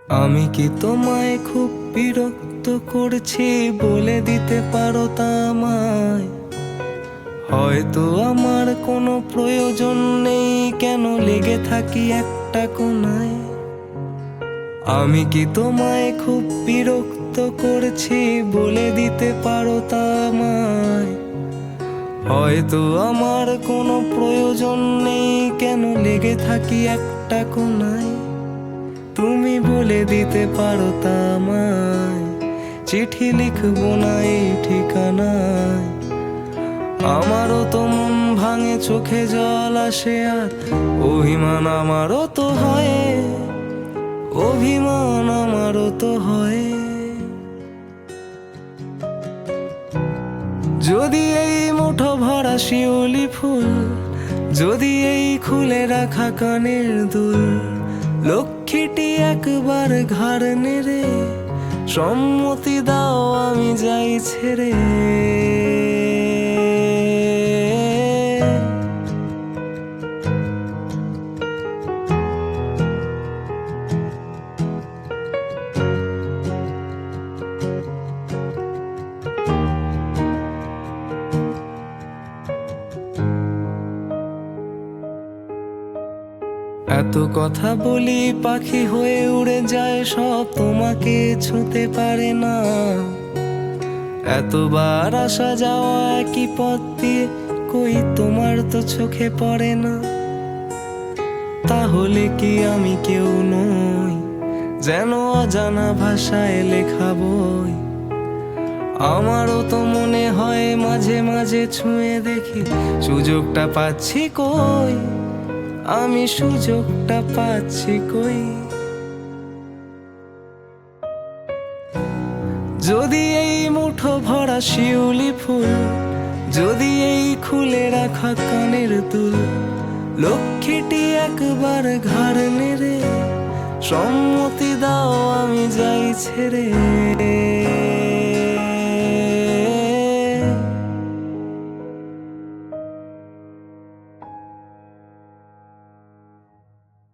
আমি কি তোমায় খুব বিরক্ত করছি বলে দিতে পারো তা আমায়? হয়তো আমার কোনো প্রয়োজন নেই, কেন লেগে থাকি একটা কোনায়? আমি কি তোমায় খুব বিরক্ত করছি বলে দিতে পারো তা আমায়? হয়তো আমার কোনো প্রয়োজন নেই, কেন লেগে থাকি একটা কোনায়? তুমি বলে দিতে পারো তা আমায়, চিঠি লিখবো না এই ঠিকানায়। আমারও তো মন ভাঙে, চোখে জল আসে, আর অভিমান আমারও তো হয়, অভিমান আমারও তো হয়। যদি এই মুঠো ভরা শিউলি ফুল, যদি এই খুলে রাখা কানের দুল, লক্ষ্মীটি একবার ঘাড় নেড়ে সম্মতি দাও আমি যাই ছেড়ে। এত কথা বলি পাখি হয়ে উড়ে যায় সব, তোমাকে ছুঁতে পারে না। এতবার আসা যাওয়া একই পথ দিয়ে, কই তোমার তো চোখে পড়ে না। তাহলে কি আমি কেউ নই, যেন অজানা ভাষায় লেখা বই? আমারও তো মনে হয় মাঝে মাঝে ছুঁয়ে দেখি, সুযোগটা পাচ্ছি কই, আমি সুযোগটা পাচ্ছি কই? যদি এই মুঠো ভরা শিউলি ফুল, যদি এই খুলে রাখা কানের দুল, লক্ষ্মীটি একবার ঘাড় নেড়ে সম্মতি দাও আমি যাই ছেড়ে।